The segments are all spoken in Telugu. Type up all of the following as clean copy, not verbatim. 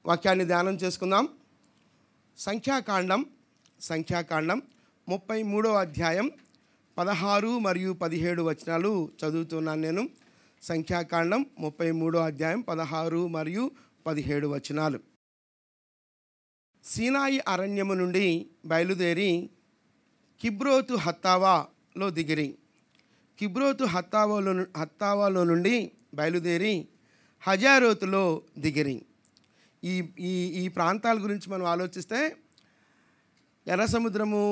వాక్యాన్ని ధ్యానం చేసుకుందాం. సంఖ్యాకాండం 33వ అధ్యాయం 16 మరియు 17 వచనాలు చదువుతున్నాను నేను. సంఖ్యాకాండం 33వ అధ్యాయం 16 మరియు 17 వచనాలు. సీనాయి అరణ్యము నుండి బయలుదేరి కిబ్రోతు హత్తావాలో దిగిరి. కిబ్రోతు హత్తావాలో నుండి బయలుదేరి హజారోతులో దిగిరి. ఈ ప్రాంతాల గురించి మనం ఆలోచిస్తే ఎర్ర సముద్రము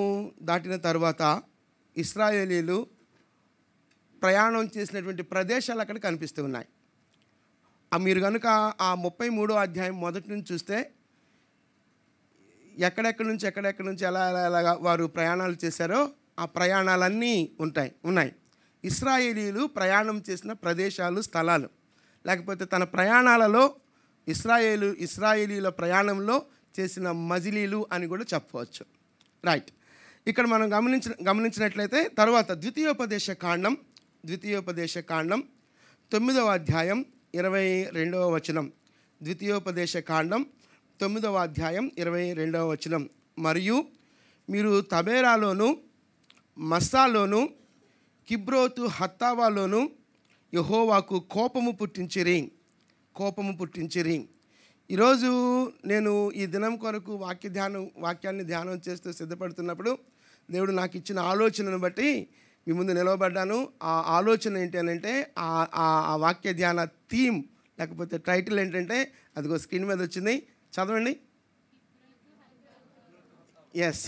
దాటిన తర్వాత ఇశ్రాయేలీలు ప్రయాణం చేసినటువంటి ప్రదేశాలు అక్కడ కనిపిస్తూ ఉన్నాయి. మీరు కనుక ఆ 33వ అధ్యాయం మొదటి నుంచి చూస్తే ఎక్కడెక్కడి నుంచి ఎలా వారు ప్రయాణాలు చేశారో ఆ ప్రయాణాలన్నీ ఉన్నాయి. ఇశ్రాయేలీలు ప్రయాణం చేసిన ప్రదేశాలు, స్థలాలు, లేకపోతే తన ప్రయాణాలలో ఇశ్రాయేలీల ప్రయాణంలో చేసిన మజిలీలు అని కూడా చెప్పవచ్చు. రైట్. ఇక్కడ మనం గమనించినట్లయితే తర్వాత ద్వితీయోపదేశ కాండం 9వ అధ్యాయం 22వ వచనం. ద్వితీయోపదేశ కాండం 9వ అధ్యాయం 22వ వచనం. మరియు మీరు తబేరాలోను మస్సాలోను కిబ్రోతు హత్తావాలోను యెహోవాకు కోపము పుట్టించిరి. ఈరోజు నేను ఈ దినం కొరకు వాక్యాన్ని ధ్యానం చేస్తూ సిద్ధపడుతున్నప్పుడు దేవుడు నాకు ఇచ్చిన ఆలోచనను బట్టి మీ ముందు నిలవబడ్డాను. ఆ ఆలోచన ఏంటి అని అంటే ఆ వాక్య ధ్యాన థీమ్ లేకపోతే టైటిల్ ఏంటంటే అదిగో స్క్రీన్ మీద వచ్చింది, చదవండి. ఎస్,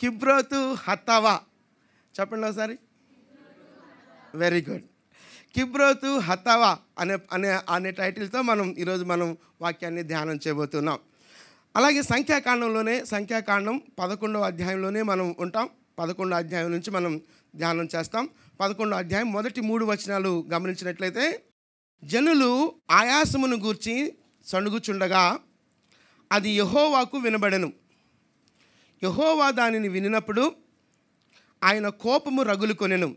కిబ్రోతు హత్తావా. చెప్పండి ఒకసారి. Very good. కిబ్రోతు హత్తావా అనే టైటిల్తో ఈరోజు మనం వాక్యాన్ని ధ్యానం చేయబోతున్నాం. అలాగే సంఖ్యాకాండం 11వ అధ్యాయంలోనే మనం ఉంటాం. 11వ అధ్యాయం నుంచి మనం ధ్యానం చేస్తాం. 11వ అధ్యాయం మొదటి 3 వచనాలు గమనించినట్లయితే, జనులు ఆయాసమును గూర్చి సణుగుచుండగా అది యెహోవాకు వినబడెను. యెహోవా దానిని వినినప్పుడు ఆయన కోపము రగులుకొనెను.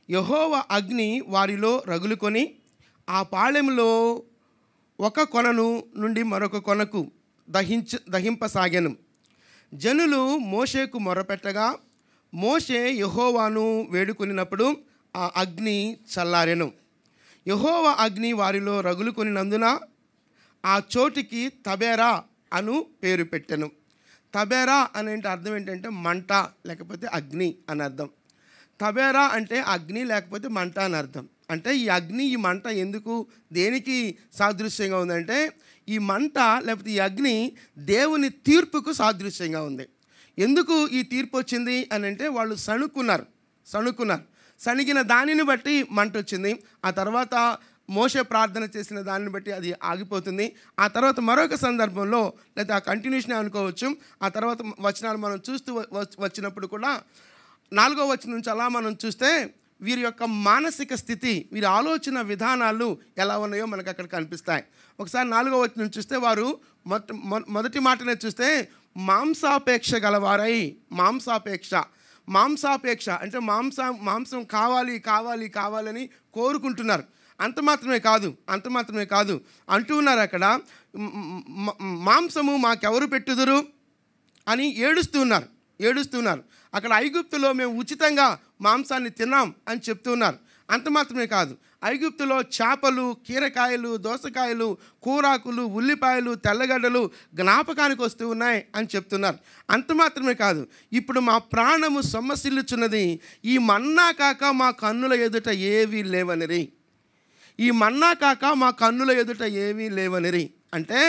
యెహోవా అగ్ని వారిలో రగులుకొని ఆ పాళెంలో ఒక కొనను నుండి మరొక కొనకు దహింపసాగెను. జనులు మోషేకు మొరపెట్టగా మోషే యెహోవాను వేడుకొనినప్పుడు ఆ అగ్ని చల్లారెను. యెహోవా అగ్ని వారిలో రగులుకొనినందున ఆ చోటికి తబేరా అను పేరు పెట్టెను. తబేరా అనే అర్థం ఏంటంటే మంట లేకపోతే అగ్ని అని అర్థం. తబేరా అంటే అగ్ని లేకపోతే మంట అని అర్థం. అంటే ఈ అగ్ని, ఈ మంట దేనికి సాదృశ్యంగా ఉందంటే ఈ మంట లేకపోతే ఈ అగ్ని దేవుని తీర్పుకు సాదృశ్యంగా ఉంది. ఎందుకు ఈ తీర్పు వచ్చింది అని అంటే వాళ్ళు సణుకున్నారు. సణిగిన దానిని బట్టి మంట వచ్చింది. ఆ తర్వాత మోషే ప్రార్థన చేసిన దానిని బట్టి అది ఆగిపోతుంది. ఆ తర్వాత మరొక సందర్భంలో లేదా ఆ కంటిన్యూషన్ అనుకోవచ్చు. ఆ తర్వాత వచనాలు మనం చూస్తూ వచ్చినప్పుడు కూడా 4వ వచనం నుంచి అలా మనం చూస్తే వీరి యొక్క మానసిక స్థితి, వీరి ఆలోచన విధానాలు ఎలా ఉన్నాయో మనకు అక్కడ కనిపిస్తాయి. ఒకసారి 4వ వచనం చూస్తే వారు మొదటి మాటనే చూస్తే మాంసాపేక్ష గలవారై, మాంసాపేక్ష అంటే మాంసం కావాలని కోరుకుంటున్నారు. అంత మాత్రమే కాదు అంటూ ఉన్నారు అక్కడ, మాంసము మాకెవరు పెట్టుదురు అని ఏడుస్తున్నారు. అక్కడ ఐగుప్తులో మేము ఉచితంగా మాంసాన్ని తిన్నాం అని చెప్తున్నారు. అంత మాత్రమే కాదు, ఐగుప్తులో చేపలు, కీరకాయలు, దోసకాయలు, కూరాకులు, ఉల్లిపాయలు, తెల్లగడ్డలు జ్ఞాపకానికి వస్తూ ఉన్నాయి అని చెప్తున్నారు. అంత మాత్రమే కాదు, ఇప్పుడు మా ప్రాణము సొమ్మసిల్లుచున్నది, ఈ మన్నా కాక మా కన్నుల ఎదుట ఏవీ లేవనిరి. అంటే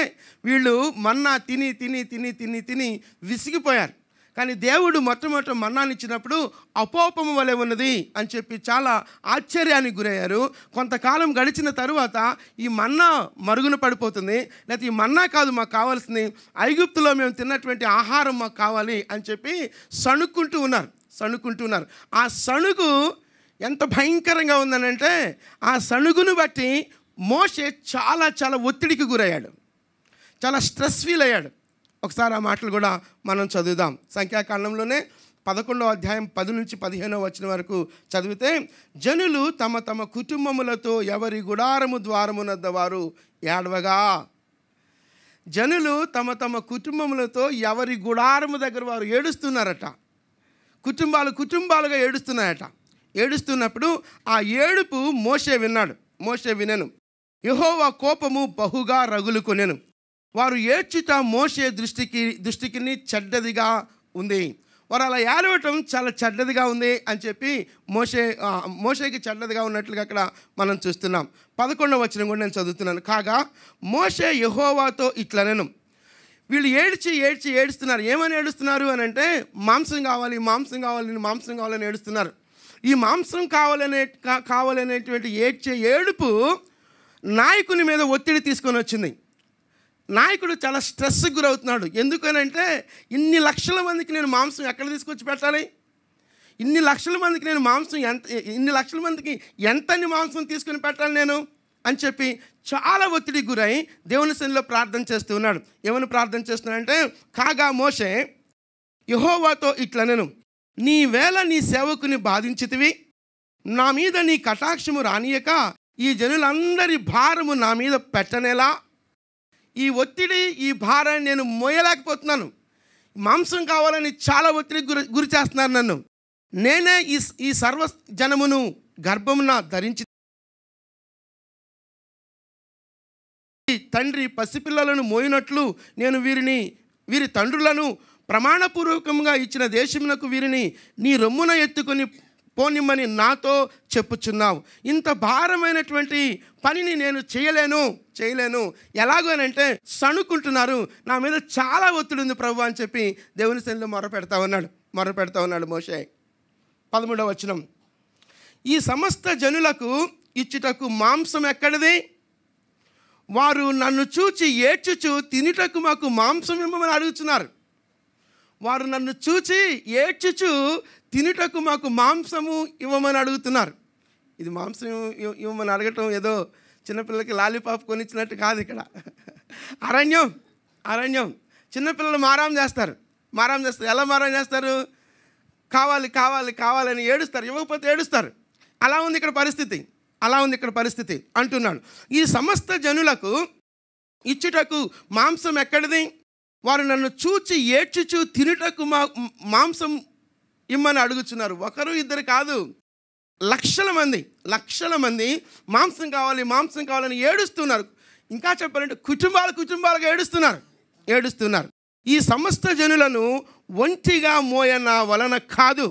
వీళ్ళు మన్నా తిని విసిగిపోయారు. కానీ దేవుడు మొట్టమొదటి మన్నాని ఇచ్చినప్పుడు అపోపము వలె ఉన్నది అని చెప్పి చాలా ఆశ్చర్యానికి గురయ్యారు. కొంతకాలం గడిచిన తరువాత ఈ మన్నా మరుగున పడిపోతుంది, లేకపోతే ఈ మన్నా కాదు మాకు కావాల్సింది, ఐగుప్తులో మేము తిన్నటువంటి ఆహారం మాకు కావాలి అని చెప్పి సణుక్కుంటూ ఉన్నారు. ఆ సణుగు ఎంత భయంకరంగా ఉందనంటే ఆ సణుగును బట్టి మోషే చాలా ఒత్తిడికి గురయ్యాడు, చాలా స్ట్రెస్ ఫీల్ అయ్యాడు. ఒకసారి ఆ మాటలు కూడా మనం చదువుదాం. సంఖ్యాకాండంలోనే 11వ అధ్యాయం 10 నుంచి 15వ వచనం వరకు చదివితే, జనులు తమ కుటుంబములతో ఎవరి గుడారము ద్వారమునద్ద వారు ఏడవగా. జనులు తమ తమ కుటుంబములతో ఎవరి గుడారము దగ్గర వారు ఏడుస్తున్నారట. కుటుంబాలుగా ఏడుస్తున్నారట. ఏడుస్తున్నప్పుడు ఆ ఏడుపు మోషే విన్నాడు. మోషే వినెను. యెహోవా కోపము బహుగా రగులుకొనెను. వారు ఏడ్చుట మోషే దృష్టికి చెడ్డదిగా ఉంది. వారు అలా ఏడవటం చాలా చెడ్డదిగా ఉంది అని చెప్పి మోషేకి చెడ్డదిగా ఉన్నట్లుగా అక్కడ మనం చూస్తున్నాం. 11వ వచనం కూడా నేను చదువుతున్నాను. కాగా మోషే యెహోవాతో ఇట్లనెను. వీళ్ళు ఏడుస్తున్నారు. ఏమని ఏడుస్తున్నారు అని అంటే మాంసం కావాలని ఏడుస్తున్నారు. ఈ మాంసం కావాలనేటువంటి ఏడ్చే ఏడుపు నాయకుని మీద ఒత్తిడి తీసుకొని వచ్చింది. నాయకుడు చాలా స్ట్రెస్కి గురవుతున్నాడు. ఎందుకనంటే ఇన్ని లక్షల మందికి నేను మాంసం ఎక్కడ తీసుకొచ్చి పెట్టాలి, ఇన్ని లక్షల మందికి ఎంతని మాంసం తీసుకుని పెట్టాలి నేను అని చెప్పి చాలా ఒత్తిడికి గురై దేవుని సన్నిధిలో ప్రార్థన చేస్తూ ఉన్నాడు. ఏమని ప్రార్థన చేస్తున్నాడంటే, కాగా మోషే యెహోవాతో ఇట్లనెను, నీ వేళ నీ సేవకుని బాధించితివి, నా మీద నీ కటాక్షము రానియక ఈ జనులందరి భారము నా మీద పెట్టనేలా? ఈ ఒత్తిడి, ఈ భారాన్ని నేను మోయలేకపోతున్నాను. మాంసం కావాలని చాలా ఒత్తిడికి గురి చేస్తున్నారు నన్ను. నేనే ఈ సర్వ జనమును గర్భమున ధరించి తండ్రి పసిపిల్లలను మోయినట్లు నేను వీరి తండ్రులను ప్రమాణపూర్వకంగా ఇచ్చిన దేశమునకు వీరిని నీ రొమ్మున ఎత్తుకొని పోనిమ్మని నాతో చెప్పుచున్నావు. ఇంత భారమైనటువంటి పనిని నేను చేయలేను. ఎలాగోనంటే సణుకుంటున్నారు, నా మీద చాలా ఒత్తిడి ఉంది ప్రభు అని చెప్పి దేవుని సన్నిధిలో మొరపెడతా ఉన్నాడు మోషే. 13వ వచనం, ఈ సమస్త జనులకు ఇచ్చుటకు మాంసం ఎక్కడిది? వారు నన్ను చూచి ఏడ్చుచు తినుటకు మాకు మాంసం ఇవ్వమని అడుగుతున్నారు. వారు నన్ను చూచి ఏడ్చుచు తినుటకు మాకు మాంసము ఇవ్వమని అడుగుతున్నారు. ఇది మాంసం ఇవ్వమని అడగటం ఏదో చిన్నపిల్లలకి లాలీపాప్ కొనిచ్చినట్టు కాదు. ఇక్కడ అరణ్యం. చిన్నపిల్లలు మారం చేస్తారు. ఎలా మారం చేస్తారు? కావాలని ఏడుస్తారు. ఇవ్వకపోతే ఏడుస్తారు. అలా ఉంది ఇక్కడ పరిస్థితి అంటున్నాడు. ఈ సమస్త జనులకు ఇచ్చుటకు మాంసం ఎక్కడిది? వారు నన్ను చూచి ఏడ్చుచు తినుటకు మాంసం ఇమ్మని అడుగుతున్నారు. ఒకరు ఇద్దరు కాదు, లక్షల మంది మాంసం కావాలని ఏడుస్తున్నారు. ఇంకా చెప్పాలంటే కుటుంబాలుగా ఏడుస్తున్నారు. ఈ సమస్త జనులను ఒంటిగా మోయ నా వలన కాదు,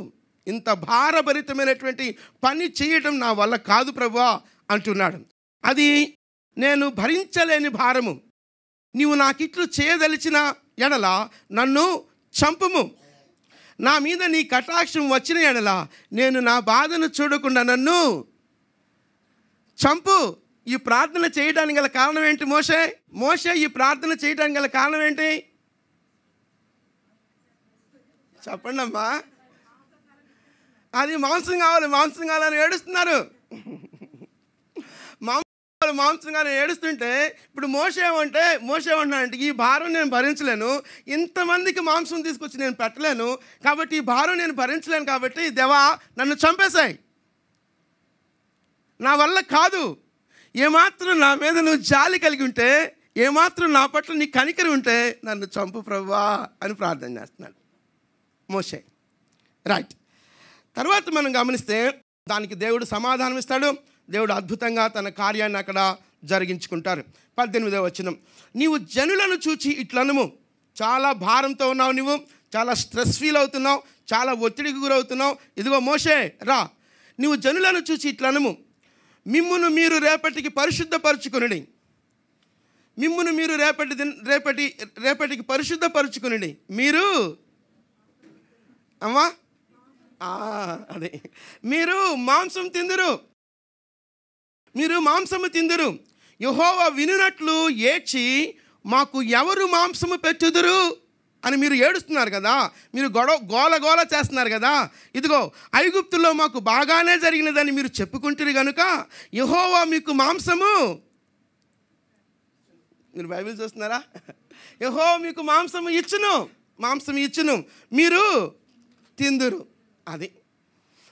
ఇంత భారభరితమైనటువంటి పని చేయటం నా వల్ల కాదు ప్రభువా అంటున్నాడు. అది నేను భరించలేని భారము. నీవు నాకిట్లు చేయదలిచిన ఎడల నన్ను చంపుము, నా మీద నీ కటాక్షం వచ్చిన ఎడల నేను నా బాధను చూడకుండా నన్ను చంపు. ఈ ప్రార్థన చేయడానికి గల కారణం ఏంటి? మోషే ఈ ప్రార్థన చేయడానికి గల కారణం ఏంటి? చెప్పండి అమ్మా. అది మాంసం కావాలని ఏడుస్తున్నారు. మాంసం కావాలని ఏడుస్తుంటే ఇప్పుడు మోషే ఏమంటున్నాడంటే, ఈ భారం నేను భరించలేను, ఇంతమందికి మాంసం తీసుకొచ్చి నేను పెట్టలేను, కాబట్టి ఈ భారం నేను భరించలేను, కాబట్టి దేవా నన్ను చంపేశాయి, నా వల్ల కాదు. ఏమాత్రం నా మీద నువ్వు జాలి కలిగి ఉంటే, ఏమాత్రం నా పట్ల నీ కనికరి ఉంటే నన్ను చంపు ప్రభువా అని ప్రార్థన చేస్తున్నాడు మోషే. రైట్. తర్వాత మనం గమనిస్తే దానికి దేవుడు సమాధానం ఇస్తాడు. దేవుడు అద్భుతంగా తన కార్యాన్ని అక్కడ జరిగించుకుంటారు. 18వ వచనం, నీవు జనులను చూచి ఇట్లనుము, చాలా భారంతో ఉన్నావు, నువ్వు చాలా స్ట్రెస్ ఫీల్ అవుతున్నావు, చాలా ఒత్తిడికి గురవుతున్నావు. ఇదిగో మోషే రా, నీవు జనులను చూచి ఇట్లనుము, మిమ్మును మీరు రేపటికి పరిశుద్ధపరచుకునండి, రేపటికి పరిశుద్ధపరచుకునండి. మీరు అమ్మా అదే మీరు మాంసము తిందురు, యెహోవా వినునట్లు ఏడ్చి మాకు ఎవరు మాంసము పెట్టుదురు అని మీరు ఏడుస్తున్నారు కదా, మీరు గోల చేస్తున్నారు కదా. ఇదిగో ఐగుప్తులో మాకు బాగానే జరిగినదని మీరు చెప్పుకుంటారు కనుక యెహోవా మీకు మాంసము, మీరు బైబిల్ చూస్తున్నారా, యెహోవా మీకు మాంసము ఇచ్చును, మీరు తిందురు. అది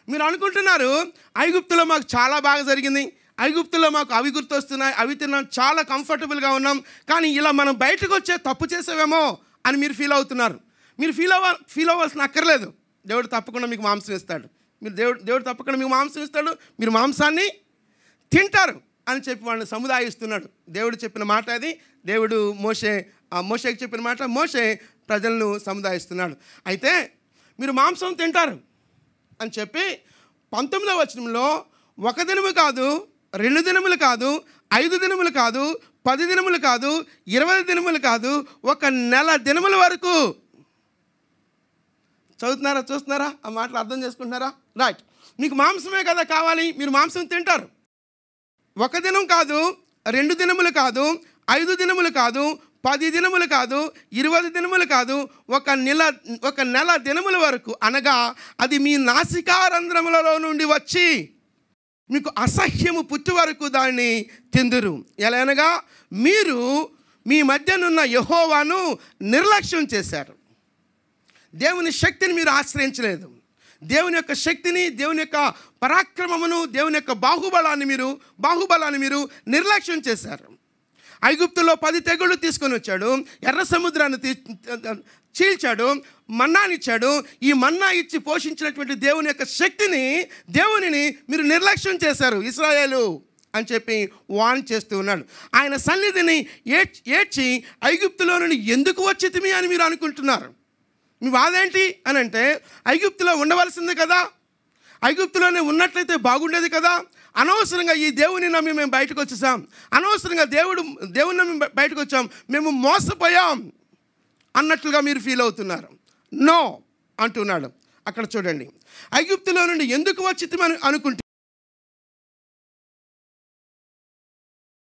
మీరు అనుకుంటున్నారు ఐగుప్తులో మాకు చాలా బాగా జరిగింది, ఐగుప్తులో మాకు అవి గుర్తొస్తున్నాయి, అవి తిన్నాం, చాలా కంఫర్టబుల్గా ఉన్నాం, కానీ ఇలా మనం బయటకు వచ్చే తప్పు చేసావేమో అని మీరు ఫీల్ అవుతున్నారు. మీరు ఫీల్ అవ్వాల్సిన అక్కర్లేదు. దేవుడు తప్పకుండా మీకు మాంసం ఇస్తాడు. దేవుడు తప్పకుండా మీకు మాంసం ఇస్తాడు, మీరు మాంసాన్ని తింటారు అని చెప్పి వాళ్ళని సముదాయిస్తున్నాడు. దేవుడు చెప్పిన మాట అది. దేవుడు మోషేకి చెప్పిన మాట. మోషే ప్రజలను సముదాయిస్తున్నాడు. అయితే మీరు మాంసం తింటారు అని చెప్పి 19వ వచనంలో 1 దినము కాదు, 2 దినములు కాదు, 5 దినములు కాదు, 10 దినములు కాదు, 20 దినములు కాదు, 1 నెల దినముల వరకు. చదువుతున్నారా, చూస్తున్నారా? ఆ మాటలు అర్థం చేసుకుంటున్నారా? రైట్. మీకు మాంసమే కదా కావాలి, మీరు మాంసం తింటారు. 1 దినం కాదు, 2 దినములు కాదు, 5 దినములు కాదు, 10 దినములు కాదు, 20 దినములు కాదు, 1 నెల దినముల వరకు, అనగా అది మీ నాసికారంధ్రములలో నుండి వచ్చి మీకు అసహ్యము పుట్టు వరకు దాన్ని తిందురు. ఎలా అనగా మీరు మీ మధ్యనున్న యెహోవాను నిర్లక్ష్యం చేశారు. దేవుని శక్తిని మీరు ఆశ్రయించలేదు. దేవుని యొక్క శక్తిని, దేవుని యొక్క పరాక్రమమును, దేవుని యొక్క బాహుబలాన్ని మీరు నిర్లక్ష్యం చేశారు. ఐగుప్తులో 10 తెగుళ్ళు తీసుకొని వచ్చాడు, ఎర్ర సముద్రాన్ని చీల్చాడు, మన్నానిచ్చాడు. ఈ మన్నా ఇచ్చి పోషించినటువంటి దేవుని యొక్క దేవునిని మీరు నిర్లక్ష్యం చేశారు ఇశ్రాయేలు అని చెప్పి వార్న్ చేస్తూ ఉన్నాడు. ఆయన సన్నిధిని ఏడ్చి ఐగుప్తులో నుండి ఎందుకు వచ్చితిమి అని మీరు అనుకుంటున్నారు. మీ బాధేంటి అని అంటే, ఐగుప్తులో ఉండవలసింది కదా, ఐగుప్తులోనే ఉన్నట్లయితే బాగుండేది కదా, అనవసరంగా ఈ దేవుని నమ్మి మేము బయటకు వచ్చేసాం, అనవసరంగా దేవుని నమ్మి బయటకు వచ్చాం, మేము మోసపోయాం అన్నట్లుగా మీరు ఫీల్ అవుతున్నారు. నో అంటున్నాడు. అక్కడ చూడండి, ఐగుప్తులో నుండి ఎందుకు వచ్చితిమని అనుకుంటే,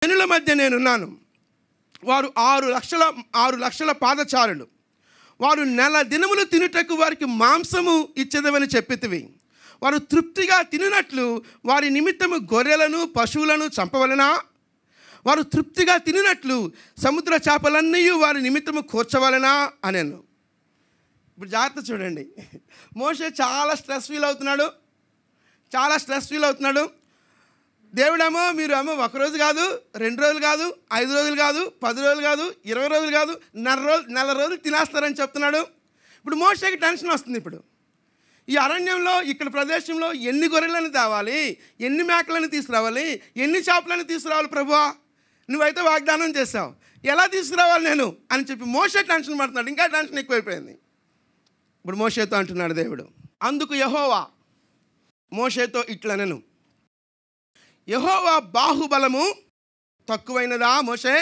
జనుల మధ్య నేనున్నాను, వారు 6 లక్షల పాదచారులు, వారు నెల దినములు తినుటకు వారికి మాంసము ఇచ్చేదమని చెప్పితివి. వారు తృప్తిగా తినినట్లు వారి నిమిత్తము గొర్రెలను పశువులను చంపవలెనా? వారు తృప్తిగా తినినట్లు సముద్ర చేపలన్నీ వారి నిమిత్తము కూర్చవలెనా అనేను. ఇప్పుడు జాగ్రత్త చూడండి. మోషే చాలా స్ట్రెస్ ఫీల్ అవుతున్నాడు. దేవుడేమో మీరేమో 1 రోజు కాదు, 2 రోజులు కాదు, 5 రోజులు కాదు, 10 రోజులు కాదు, 20 రోజులు కాదు, నెల రోజులు తినేస్తారని చెప్తున్నాడు. ఇప్పుడు మోషేకి టెన్షన్ వస్తుంది. ఇప్పుడు ఈ అరణ్యంలో, ఇక్కడ ప్రదేశంలో ఎన్ని గొర్రెలను తేవాలి, ఎన్ని మేకలను తీసుకురావాలి, ఎన్ని చేపలను తీసుకురావాలి ప్రభువా, నువ్వైతే వాగ్దానం చేసావు, ఎలా తీసుకురావాలి నేను అని చెప్పి మోషే టెన్షన్ పడుతున్నాడు. ఇంకా టెన్షన్ ఎక్కువైపోయింది. ఇప్పుడు మోషేతో అంటున్నాడు దేవుడు. అందుకు యెహోవా మోషేతో ఇట్లనెను, యెహోవా బాహుబలము తక్కువైనదా మోషే?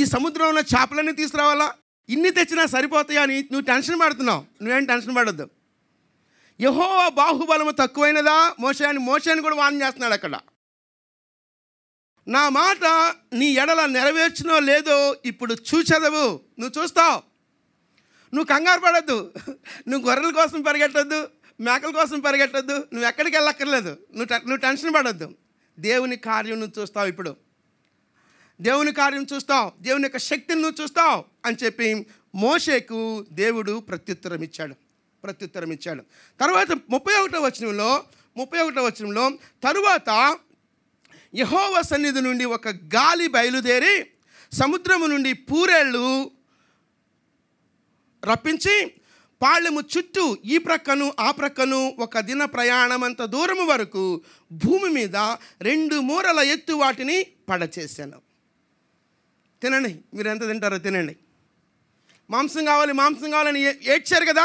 ఈ సముద్రంలో చేపలన్నీ తీసుకురావాలా, ఇన్ని తెచ్చినా సరిపోతాయా అని నువ్వు టెన్షన్ పడుతున్నావు. నువ్వేం టెన్షన్ పడొద్దు. యెహోవా బాహుబలము తక్కువైనదా మోషే అని మోషేని కూడా వార్న్ చేస్తున్నాడు అక్కడ. నా మాట నీ ఎడల నెరవేర్చినో లేదో ఇప్పుడు చూచెదవు, నువ్వు చూస్తావు. నువ్వు కంగారు పడద్దు, నువ్వు గొర్రెల కోసం పరిగెట్టద్దు, మేకల కోసం పరిగెట్టద్దు, నువ్వు ఎక్కడికి వెళ్ళక్కర్లేదు, నువ్వు టెన్షన్ పడద్దు. దేవుని కార్యం నువ్వు చూస్తావు. ఇప్పుడు దేవుని కార్యం చూస్తావు, దేవుని యొక్క శక్తిని నువ్వు చూస్తావు అని చెప్పి మోషేకు దేవుడు ప్రత్యుత్తరం ఇచ్చాడు. తర్వాత 31వ వచనంలో తరువాత యెహోవా సన్నిధి నుండి ఒక గాలి బయలుదేరి సముద్రము నుండి పూరేళ్ళు రప్పించి పాళెము చుట్టూ ఈ ప్రక్కను ఆ ప్రక్కను 1 దిన ప్రయాణమంత దూరము వరకు భూమి మీద 2 మూరల ఎత్తు వాటిని పడచేశాను. తినండి, మీరు ఎంత తింటారో తినండి. మాంసం కావాలని ఏడ్చారు కదా,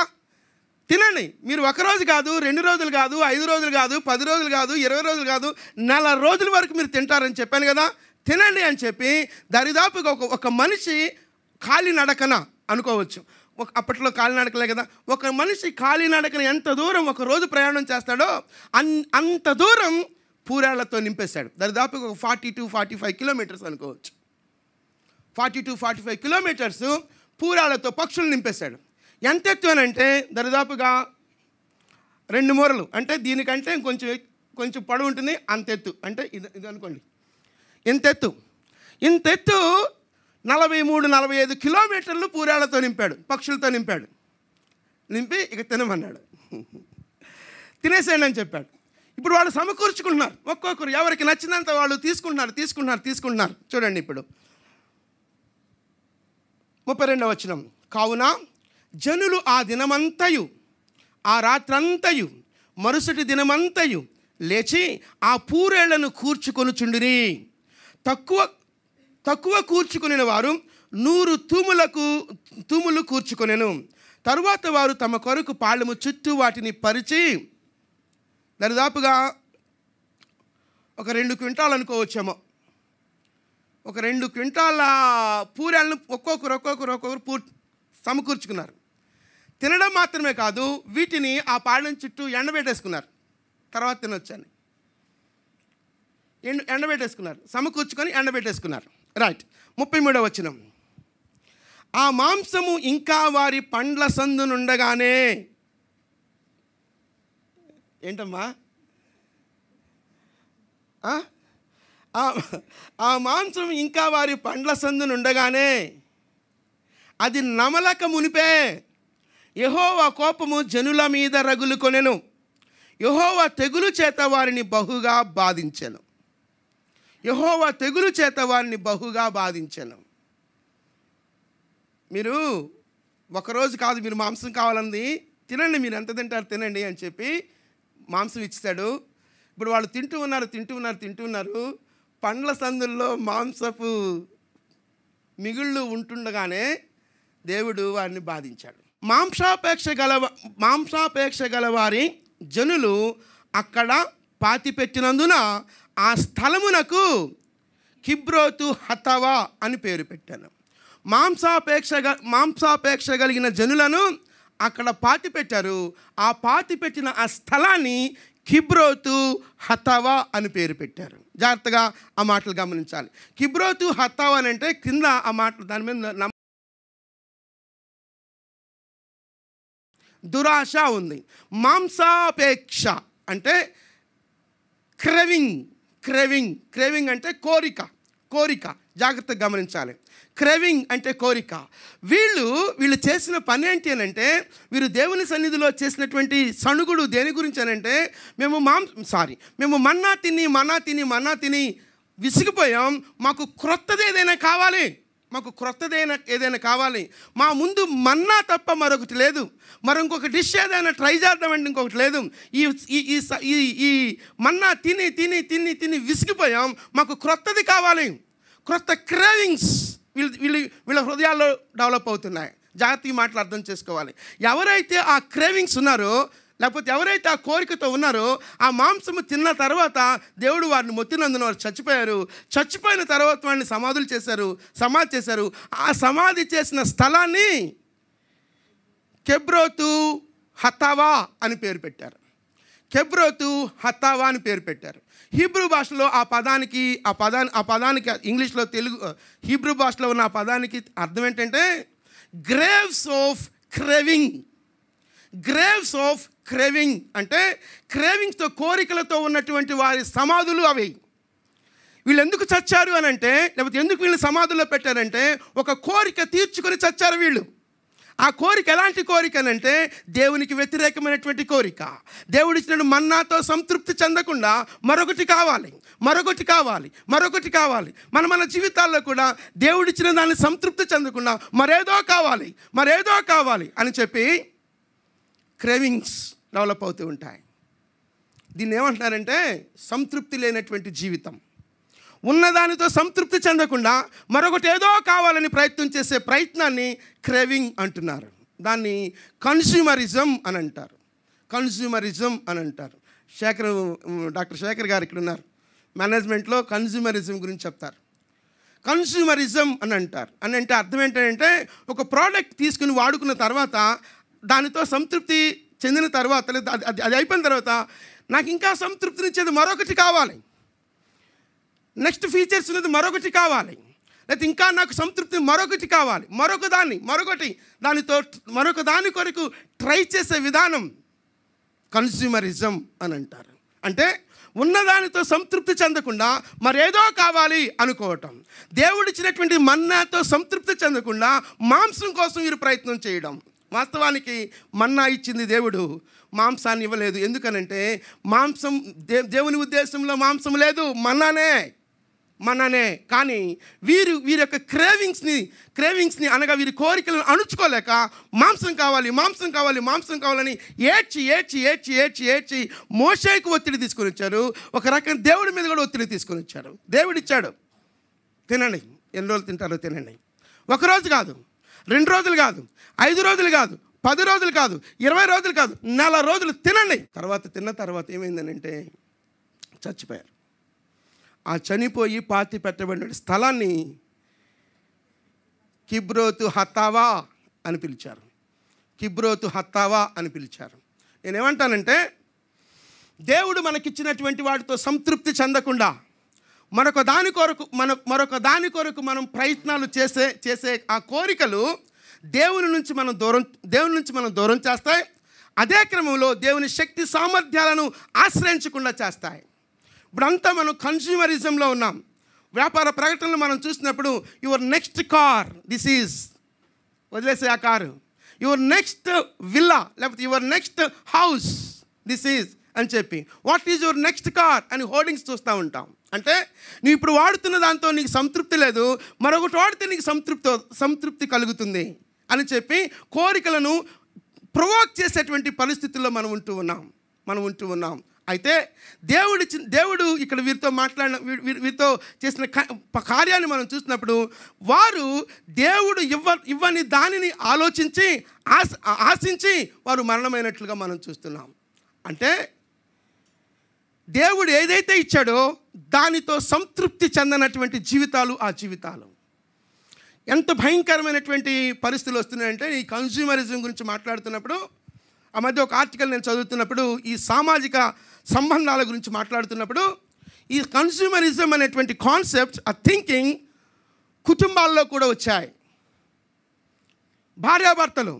తినండి. మీరు 1 రోజు కాదు, 2 రోజులు కాదు, 5 రోజులు కాదు, 10 రోజులు కాదు, 20 రోజులు కాదు, నెల రోజుల వరకు మీరు తింటారని చెప్పాను కదా, తినండి అని చెప్పి దరిదాపుగా ఒక మనిషి కాలినడకన అనుకోవచ్చు. అప్పట్లో కాలినడకలే కదా, ఒక మనిషి కాలినడకన ఎంత దూరం 1 రోజు ప్రయాణం చేస్తాడో అంత దూరం పూరేళ్లతో నింపేశాడు. దరిదాపుగా 40-45 కిలోమీటర్స్ అనుకోవచ్చు. 40-45 కిలోమీటర్స్ పూరేళ్లతో పక్షులు నింపేశాడు. ఎంత ఎత్తు అని అంటే దరిదాపుగా 2 మూరలు, అంటే దీనికంటే కొంచెం పొడవు ఉంటుంది, అంత ఎత్తు. అంటే ఇది అనుకోండి, ఇంత ఎత్తు 43-45 కిలోమీటర్లు పూరేళ్లతో నింపాడు, పక్షులతో నింపి ఇక తినమన్నాడు. తినేసేయండి అని చెప్పాడు. ఇప్పుడు వాళ్ళు సమకూర్చుకుంటున్నారు, ఒక్కొక్కరు ఎవరికి నచ్చినంత వాళ్ళు తీసుకుంటున్నారు. చూడండి ఇప్పుడు 32వ వచనం. కావున జనులు ఆ దినమంతయు ఆ రాత్రంతయు మరుసటి దినమంతయు లేచి ఆ పూరేళ్లను కూర్చుకొనుచుండిరి. తక్కువ కూర్చుకొనిన వారు 100 తూములు కూర్చుకొనెను. తరువాత వారు తమ కొరకు పాళ్ళెము చుట్టూ వాటిని పరిచి దరిదాపుగా ఒక 2 క్వింటాలు అనుకోవచ్చేమో, ఒక 2 క్వింటాల పూరేళ్ళను ఒక్కొక్కరు సమకూర్చుకున్నారు. తినడం మాత్రమే కాదు, వీటిని ఆ పాళ్ళెం చుట్టూ ఎండబెట్టేసుకున్నారు. తర్వాత తినొచ్చని ఎండబెట్టేసుకున్నారు, సమకూర్చుకొని ఎండబెట్టేసుకున్నారు. రైట్. 33వ వచనం. ఆ మాంసము ఇంకా వారి పండ్ల సందునుండగానే, ఏంటమ్మా, ఆ మాంసం ఇంకా వారి పండ్ల సందునుండగానే అది నమలక మునిపే యెహోవా కోపము జనుల మీద రగులుకొనెను. యెహోవా తెగులు చేత వారిని బహుగా బాధించెను. మీరు ఒకరోజు కాదు, మీరు మాంసం కావాలంది తినండి, మీరు ఎంత తింటారు తినండి అని చెప్పి మాంసం ఇచ్చాడు. ఇప్పుడు వాళ్ళు తింటూ ఉన్నారు. పండ్ల సందుల్లో మాంసపు మిగుళ్ళు ఉంటుండగానే దేవుడు వారిని బాధించాడు. మాంసాపేక్ష గల వారి జనులు అక్కడ పాతిపెట్టినందున ఆ స్థలమునకు కిబ్రోతు హతవా అని పేరు పెట్టాను. మాంసాపేక్ష కలిగిన జనులను అక్కడ పాతిపెట్టారు. ఆ పాతిపెట్టిన ఆ స్థలాన్ని కిబ్రోతు హతవా అని పేరు పెట్టారు. జాగ్రత్తగా ఆ మాటలు గమనించాలి. కిబ్రోతు హతవా అని అంటే కింద ఆ మాటలు దాని మీద దురాశ ఉంది. మాంసాపేక్ష అంటే క్రేవింగ్ అంటే కోరిక. జాగ్రత్తగా గమనించాలి. క్రేవింగ్ అంటే కోరిక. వీళ్ళు చేసిన పని ఏంటి అని అంటే, వీరు దేవుని సన్నిధిలో చేసినటువంటి సణుగుడు దేని గురించి అని అంటే, మేము మన్నా తిని విసిగిపోయాం. మాకు క్రొత్తది ఏదైనా కావాలి. మా ముందు మన్నా తప్ప మరొకటి లేదు. మరొక డిష్ ఏదైనా ట్రై చేద్దామంటే ఇంకొకటి లేదు. ఈ మన్నా తిని విసిగిపోయాం. మాకు క్రొత్తది కావాలి. క్రొత్త క్రేవింగ్స్ వీళ్ళ హృదయాల్లో డెవలప్ అవుతున్నాయి. జాగ్రత్తగా మాటలు అర్థం చేసుకోవాలి. ఎవరైతే ఆ క్రేవింగ్స్ ఉన్నారో, లేకపోతే ఎవరైతే ఆ కోరికతో ఉన్నారో, ఆ మాంసము తిన్న తర్వాత దేవుడు వారిని మొత్తినందున వారు చచ్చిపోయిన తర్వాత వారిని సమాధి చేశారు. ఆ సమాధి చేసిన స్థలాన్ని కిబ్రోతు హతవా అని పేరు పెట్టారు. హీబ్రూ భాషలో ఆ పదానికి ఇంగ్లీష్లో హీబ్రూ భాషలో ఉన్న ఆ పదానికి అర్థం ఏంటంటే గ్రేవ్స్ ఆఫ్ క్రేవింగ్ అంటే క్రేవింగ్స్తో, కోరికలతో ఉన్నటువంటి వారి సమాధులు అవి. వీళ్ళు ఎందుకు చచ్చారు అని అంటే, లేకపోతే ఎందుకు వీళ్ళని సమాధుల్లో పెట్టారంటే, ఒక కోరిక తీర్చుకొని చచ్చారు వీళ్ళు. ఆ కోరిక ఎలాంటి కోరిక అని అంటే, దేవునికి వ్యతిరేకమైనటువంటి కోరిక. దేవుడు ఇచ్చిన మన్నాతో సంతృప్తి చెందకుండా మరొకటి కావాలి. మన జీవితాల్లో కూడా దేవుడిచ్చిన దాన్ని సంతృప్తి చెందకుండా మరేదో కావాలి అని చెప్పి క్రేవింగ్స్ డెవలప్ అవుతూ ఉంటాయి. దీన్ని ఏమంటున్నారంటే సంతృప్తి లేనటువంటి జీవితం. ఉన్నదానితో సంతృప్తి చెందకుండా మరొకటి ఏదో కావాలని ప్రయత్నం చేసే ప్రయత్నాన్ని క్రేవింగ్ అంటున్నారు. దాన్ని కన్స్యూమరిజం అని అంటారు. డాక్టర్ శేఖర్ గారు ఇక్కడ ఉన్నారు. మేనేజ్మెంట్లో కన్స్యూమరిజం గురించి చెప్తారు. కన్స్యూమరిజం అని అంటారు. అని అంటే అర్థం ఏంటంటే, ఒక ప్రోడక్ట్ తీసుకుని వాడుకున్న తర్వాత, దానితో సంతృప్తి చెందిన తర్వాత, లేదా అది అయిపోయిన తర్వాత నాకు ఇంకా సంతృప్తినిచ్చేది మరొకటి కావాలి, నెక్స్ట్ ఫీచర్స్ ఉన్నది మరొకటి కావాలి, లేకపోతే ఇంకా నాకు సంతృప్తి మరొకటి కావాలి, మరొక దాని కొరకు ట్రై చేసే విధానం కన్స్యూమరిజం అని అంటారు. అంటే ఉన్నదానితో సంతృప్తి చెందకుండా మరేదో కావాలి అనుకోవటం. దేవుడిచ్చినటువంటి మన్నాతో సంతృప్తి చెందకుండా మాంసం కోసం వీరు ప్రయత్నం చేయడం. వాస్తవానికి మన్నా ఇచ్చింది దేవుడు, మాంసాన్ని ఇవ్వలేదు. ఎందుకనంటే మాంసం దేవుని ఉద్దేశంలో మాంసం లేదు, మన్నానే. కానీ వీరి యొక్క క్రేవింగ్స్ని అనగా వీరి కోరికలను అణుచుకోలేక మాంసం కావాలని ఏడ్చి మోషేకు ఒత్తిడి తీసుకొని వచ్చారు. ఒక రకం దేవుడి మీద కూడా ఒత్తిడి తీసుకొని వచ్చారు. దేవుడు ఇచ్చాడు, తినండి, ఎన్ని రోజులు తింటారో తినండి. 1 రోజు కాదు, 2 రోజులు కాదు, 5 రోజులు కాదు, 10 రోజులు కాదు, 20 రోజులు కాదు, 4 రోజులు తినండి. తిన్న తర్వాత ఏమైందనంటే చచ్చిపోయారు. ఆ చనిపోయి పాతి పెట్టబడిన స్థలాన్ని కిబ్రోతు హత్తావా అని పిలిచారు. నేనేమంటానంటే దేవుడు మనకిచ్చినటువంటి వాటితో సంతృప్తి చెందకుండా మరొక దాని కొరకు మనం ప్రయత్నాలు చేసే ఆ కోరికలు దేవుని నుంచి మనం దూరం చేస్తాయి. అదే క్రమంలో దేవుని శక్తి సామర్థ్యాలను ఆశ్రయించకుండా చేస్తాయి. ఇప్పుడంతా మనం కన్స్యూమరిజంలో ఉన్నాం. వ్యాపార ప్రకటనలు మనం చూసినప్పుడు your next car, this is, వదిలేసే ఆ కారు, యువర్ నెక్స్ట్ విల్లా లేకపోతే your next house, this is అని చెప్పి, what is your next car అని హోర్డింగ్స్ చూస్తూ ఉంటాం. అంటే నువ్వు ఇప్పుడు వాడుతున్న దాంతో నీకు సంతృప్తి లేదు, మరొకటి వాడితే నీకు సంతృప్తి కలుగుతుంది అని చెప్పి కోరికలను ప్రొవోక్ చేసేటువంటి పరిస్థితుల్లో మనం ఉంటూ ఉన్నాం. అయితే దేవుడు ఇక్కడ వీరితో చేసిన కార్యాన్ని మనం చూసినప్పుడు వారు దేవుడు ఇవ్వని దానిని ఆశించి వారు మరణమైనట్లుగా మనం చూస్తున్నాం. అంటే దేవుడు ఏదైతే ఇచ్చాడో దానితో సంతృప్తి చెందనటువంటి ఆ జీవితాలు ఎంత భయంకరమైనటువంటి పరిస్థితులు వస్తున్నాయంటే, ఈ కన్స్యూమరిజం గురించి మాట్లాడుతున్నప్పుడు ఆ మధ్య ఒక ఆర్టికల్ నేను చదువుతున్నప్పుడు ఈ సామాజిక సంబంధాల గురించి మాట్లాడుతున్నప్పుడు ఈ కన్స్యూమరిజం అనేటువంటి కాన్సెప్ట్, ఆ థింకింగ్ కుటుంబాల్లో కూడా వచ్చాయి. భార్యాభర్తలు,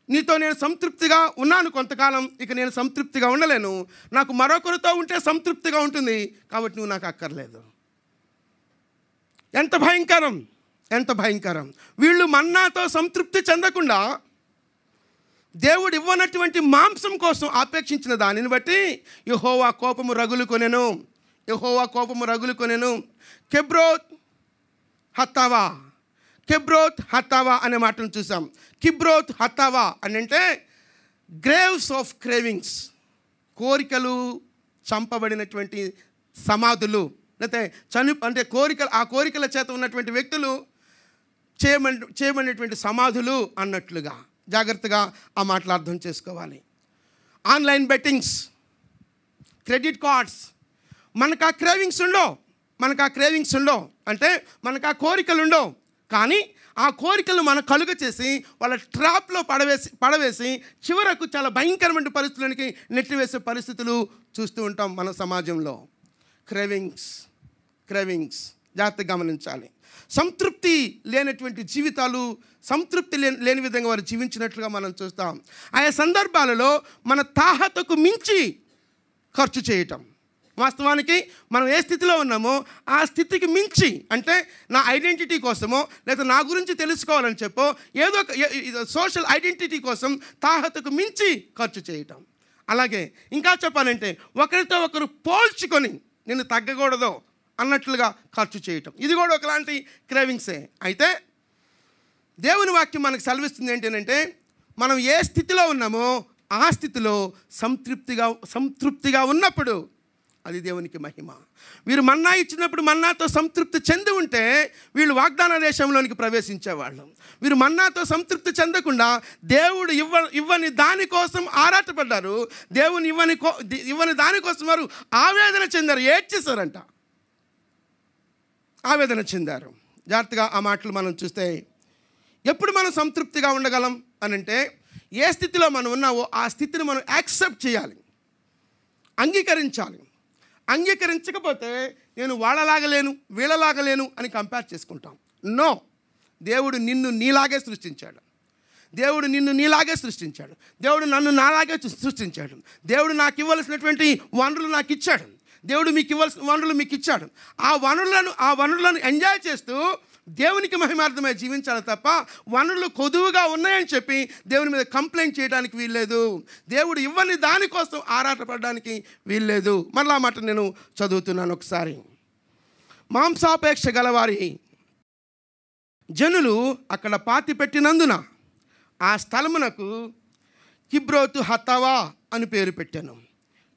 నీతో నేను సంతృప్తిగా ఉన్నాను కొంతకాలం, ఇక నేను సంతృప్తిగా ఉండలేను, నాకు మరొకరితో ఉంటే సంతృప్తిగా ఉంటుంది, కాబట్టి నువ్వు నాకు అక్కర్లేదు. ఎంత భయంకరం. వీళ్ళు మన్నాతో సంతృప్తి చెందకుండా దేవుడు ఇవ్వనటువంటి మాంసం కోసం ఆపేక్షించిన దానిని బట్టి యెహోవా కోపము రగులుకొనెను. కెబ్రోత్ హత్తావా అనే మాటను చూసాం. కిబ్రోత్ హత్తావా అని అంటే గ్రేవ్స్ ఆఫ్ క్రేవింగ్స్, కోరికలు చంపబడినటువంటి సమాధులు, లేకపోతే ఆ కోరికల చేత ఉన్నటువంటి వ్యక్తులు చేయబడినటువంటి సమాధులు అన్నట్లుగా జాగ్రత్తగా ఆ మాటలు అర్థం చేసుకోవాలి. ఆన్లైన్ బెట్టింగ్స్, క్రెడిట్ కార్డ్స్, మనకు ఆ క్రేవింగ్స్ ఉండవు, అంటే మనకు ఆ కోరికలు ఉండవు, కానీ ఆ కోరికలు మనం కలుగ చేసి వాళ్ళ ట్రాప్లో పడవేసి చివరకు చాలా భయంకరమైన పరిస్థితులకి నెట్టివేసే పరిస్థితులు చూస్తూ ఉంటాం మన సమాజంలో. క్రేవింగ్స్ జాగ్రత్తగా గమనించాలి. సంతృప్తి లేనటువంటి జీవితాలు, సంతృప్తి లేని విధంగా వారు జీవించినట్లుగా మనం చూస్తాం. ఆయా సందర్భాలలో మన తాహతకు మించి ఖర్చు చేయటం. వాస్తవానికి మనం ఏ స్థితిలో ఉన్నామో ఆ స్థితికి మించి, అంటే నా ఐడెంటిటీ కోసమో లేదా నా గురించి తెలుసుకోవాలని చెప్పో ఏదో ఒక సోషల్ ఐడెంటిటీ కోసం తాహతకు మించి ఖర్చు చేయటం. అలాగే ఇంకా చెప్పాలంటే ఒకరితో ఒకరు పోల్చుకొని నేను తగ్గకూడదు అన్నట్లుగా ఖర్చు చేయటం, ఇది కూడా ఒకలాంటి క్రేవింగ్సే. అయితే దేవుని వాక్యం మనకు సెలవిస్తుంది ఏంటంటే మనం ఏ స్థితిలో ఉన్నామో ఆ స్థితిలో సంతృప్తిగా ఉన్నప్పుడు అది దేవునికి మహిమ. వీరు మన్నా ఇచ్చినప్పుడు మన్నాతో సంతృప్తి చెంది ఉంటే వీళ్ళు వాగ్దాన దేశంలోనికి ప్రవేశించేవాళ్ళు. వీరు మన్నాతో సంతృప్తి చెందకుండా దేవుడు ఇవ్వని దానికోసం ఆరాటపడ్డారు. దేవుని ఇవ్వని దానికోసం వారు ఆవేదన చెందారు, ఏడ్చేశారంట, ఆవేదన చెందారు. జాగ్రత్తగా ఆ మాటలు మనం చూస్తే ఎప్పుడు మనం సంతృప్తిగా ఉండగలం అని అంటే ఏ స్థితిలో మనం ఉన్నావో ఆ స్థితిని మనం యాక్సెప్ట్ చేయాలి, అంగీకరించకపోతే నేను వాళ్ళలాగలేను వీళ్ళలాగలేను అని కంపేర్ చేసుకుంటాం. నో, దేవుడు నిన్ను నీలాగే సృష్టించాడు, దేవుడు నన్ను నాలాగే సృష్టించాడు. దేవుడు నాకు ఇవ్వాల్సినటువంటి వనరులు నాకు ఇచ్చాడు, దేవుడు మీకు ఇవ్వాల్సిన వనరులు మీకు ఇచ్చాడు. ఆ వనరులను ఎంజాయ్ చేస్తూ దేవునికి మహిమార్థమై జీవించాలి తప్ప వనరులు కొదువుగా ఉన్నాయని చెప్పి దేవుని మీద కంప్లైంట్ చేయడానికి వీల్లేదు. దేవుడు ఇవ్వని దానికోసం ఆరాటపడడానికి వీల్లేదు. మరలా మాట నేను చదువుతున్నాను ఒకసారి. మాంసాపేక్ష గలవారి జనులు అక్కడ పాతి పెట్టినందున ఆ స్థలమునకు కిబ్రోతు హత్తావా అని పేరు పెట్టాను.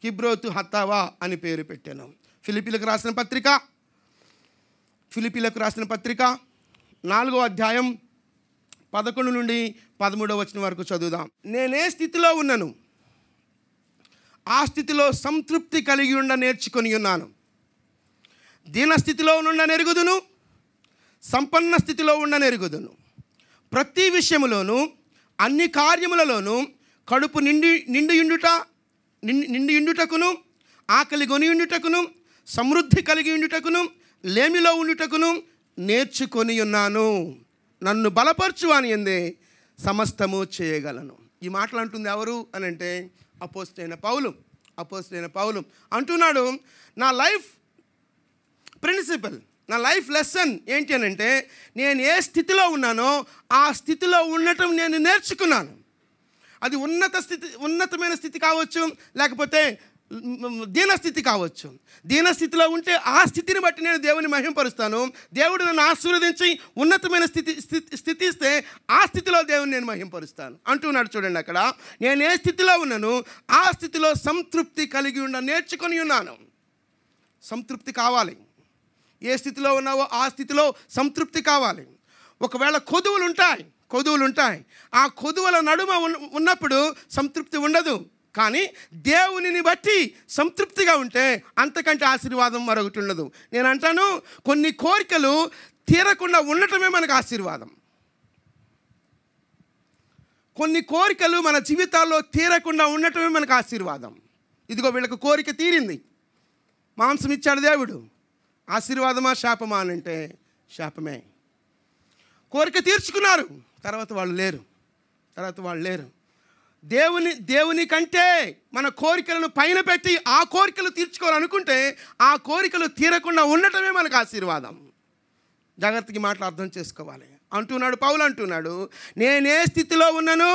కిబ్రోతు హత్తావా అని పేరు పెట్టాను. ఫిలిప్పీలకు రాసిన పత్రిక 4వ అధ్యాయం 11 నుండి 13వ వచనం వరకు చదువుదాం. నేనే స్థితిలో ఉన్నను ఆ స్థితిలో సంతృప్తి కలిగి నేర్చుకొని ఉన్నాను. దీనస్థితిలో నెరుగుదును, సంపన్న స్థితిలో నెరుగుదును. ప్రతి విషయములోనూ అన్ని కార్యములలోనూ కడుపు నిండియుండుటకును, ఆకలి గొనియుండుటకును, సమృద్ధి కలిగి ఉండుటకును, లేమిలో ఉండుటకును నేర్చుకొని ఉన్నాను. నన్ను బలపరచువాని యందే సమస్తము చేయగలను. ఈ మాటలు అంటుంది ఎవరు అని అంటే అపోస్తలుడైన పౌలు అంటున్నాడు. నా లైఫ్ ప్రిన్సిపల్, నా లైఫ్ లెసన్ ఏంటి అని అంటే నేను ఏ స్థితిలో ఉన్నానో ఆ స్థితిలో ఉండటం నేను నేర్చుకున్నాను. అది ఉన్నతమైన స్థితి కావచ్చు, లేకపోతే దీనస్థితి కావచ్చు. దీనస్థితిలో ఉంటే ఆ స్థితిని బట్టి నేను దేవుని మహింపరుస్తాను. దేవుడు నన్ను ఆశీర్వదించి ఉన్నతమైన స్థితి ఇస్తే ఆ స్థితిలో దేవుని నేను మహింపరుస్తాను అంటున్నాడు. చూడండి, అక్కడ నేను ఏ స్థితిలో ఉన్నాను ఆ స్థితిలో సంతృప్తి కలిగి నేర్చుకొని ఉన్నాను. సంతృప్తి కావాలి. ఏ స్థితిలో ఉన్నావో ఆ స్థితిలో సంతృప్తి కావాలి. ఒకవేళ కొదువులు ఉంటాయి, ఆ కొదువుల నడుమ ఉన్నప్పుడు సంతృప్తి ఉండదు. కానీ దేవునిని బట్టి సంతృప్తిగా ఉంటే అంతకంటే ఆశీర్వాదం మరొకటి ఉండదు. నేను అంటాను, కొన్ని కోరికలు తీరకుండా ఉండటమే మనకు ఆశీర్వాదం. కొన్ని కోరికలు మన జీవితాల్లో తీరకుండా ఉండటమే మనకు ఆశీర్వాదం. ఇదిగో వీళ్ళకు కోరిక తీరింది, మాంసం ఇచ్చాడు దేవుడు. ఆశీర్వాదమా శాపమా అని అంటే శాపమే. కోరిక తీర్చుకున్నారు, తర్వాత వాళ్ళు లేరు. దేవుని కంటే మన కోరికలను పైన పెట్టి ఆ కోరికలు తీర్చుకోవాలనుకుంటే ఆ కోరికలు తీరకుండా ఉండటమే మనకు ఆశీర్వాదం. జాగ్రత్తగా మాటలు అర్థం చేసుకోవాలి. పౌలు అంటున్నాడు, నేనే స్థితిలో ఉన్నాను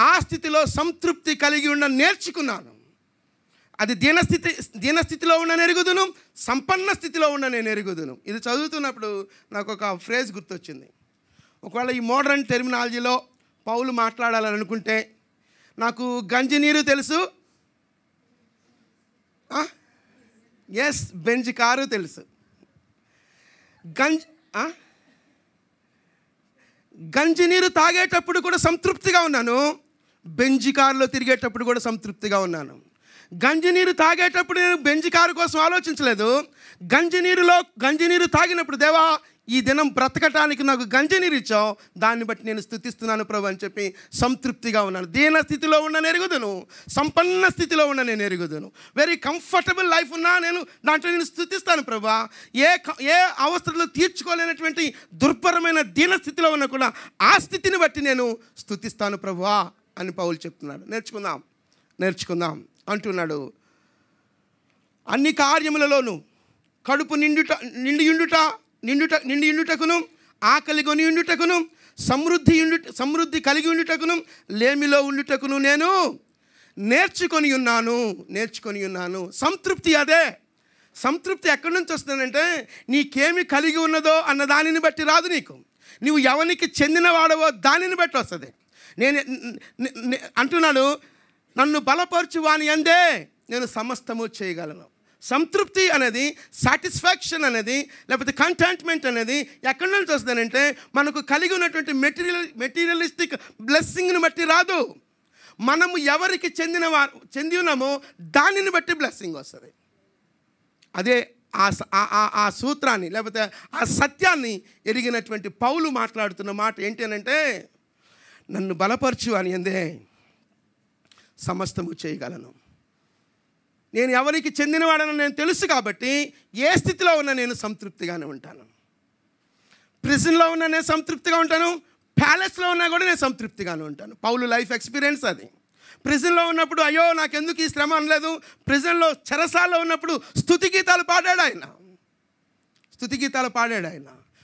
ఆ స్థితిలో సంతృప్తి కలిగి నేర్చుకున్నాను. అది దీనస్థితిలో నేను ఎరుగుదును, సంపన్న స్థితిలో నేను ఎరుగుదును. ఇది చదువుతున్నప్పుడు నాకు ఒక ఫ్రేజ్ గుర్తొచ్చింది. ఒకవేళ ఈ మోడర్న్ టెర్మినాలజీలో పౌలు మాట్లాడాలని అనుకుంటే, నాకు గంజి నీరు తెలుసు, బెంజ్ కారు తెలుసు. గంజి నీరు తాగేటప్పుడు కూడా సంతృప్తిగా ఉన్నాను, బెంజ్ కారులో తిరిగేటప్పుడు కూడా సంతృప్తిగా ఉన్నాను. గంజి నీరు తాగేటప్పుడు నేను బెంజ్ కారు కోసం ఆలోచించలేదు. గంజి నీరు తాగినప్పుడు, దేవా ఈ దినం బ్రతకటానికి నాకు గంజి నీరు ఇచ్చావు, దాన్ని బట్టి నేను స్తుతిస్తున్నాను ప్రభు అని చెప్పి సంతృప్తిగా ఉన్నాను. దీన స్థితిలో ఎరుగుదును, సంపన్న స్థితిలో నేను ఎరుగుదును. వెరీ కంఫర్టబుల్ లైఫ్ ఉన్నా నేను దాంట్లో నేను స్తుతిస్తాను ప్రభు. ఏ అవస్థలో తీర్చుకోలేనటువంటి దుర్భరమైన దీన స్థితిలో ఉన్నా కూడా ఆ స్థితిని బట్టి నేను స్తుతిస్తాను ప్రభువా అని పౌలు చెప్తున్నాడు. నేర్చుకుందాం అంటున్నాడు. అన్ని కార్యములలోనూ కడుపు నిండియుండుటకును, ఆకలి గొనియుండుటకును, సమృద్ధి కలిగి ఉండుటకును, లేమిలో ఉండుటకును నేను నేర్చుకొని ఉన్నాను. సంతృప్తి అదే. సంతృప్తి ఎక్కడి నుంచి వస్తుందంటే నీకేమి కలిగి ఉన్నదో అన్న దానిని బట్టి రాదు. నువ్వు ఎవరికి చెందినవాడవో దానిని బట్టి వస్తుంది. అంటున్నాడు, నన్ను బలపరచు వాని యందే నేను సమస్తము చేయగలను. సంతృప్తి అనేది, సాటిస్ఫాక్షన్ అనేది, లేకపోతే కంటెంట్మెంట్ అనేది ఎక్కడి నుంచి వస్తుందంటే మనకు కలిగి ఉన్నటువంటి మెటీరియలిస్టిక్ బ్లెస్సింగ్ని బట్టి రాదు. మనము ఎవరికి చెంది ఉన్నామో దానిని బట్టి బ్లెస్సింగ్ వస్తుంది. అదే ఆ సూత్రాన్ని లేకపోతే ఆ సత్యాన్ని ఎరిగినటువంటి పౌలు మాట్లాడుతున్న మాట ఏంటి అనంటే, నన్ను బలపరచు అని యందే సమస్తము చేయగలను. నేను ఎవరికి చెందినవాడని నేను తెలుసు కాబట్టి ఏ స్థితిలో ఉన్నా నేను సంతృప్తిగానే ఉంటాను. ప్రిజన్లో ఉన్నా నేను సంతృప్తిగా ఉంటాను, ప్యాలెస్లో ఉన్నా కూడా నేను సంతృప్తిగానే ఉంటాను. పౌలు లైఫ్ ఎక్స్పీరియన్స్ అది. ప్రిజన్లో ఉన్నప్పుడు అయ్యో నాకెందుకు ఈ శ్రమ అనలేదు. ప్రిజన్లో చెరసాల్లో ఉన్నప్పుడు స్తుతి గీతాలు పాడాడు ఆయన.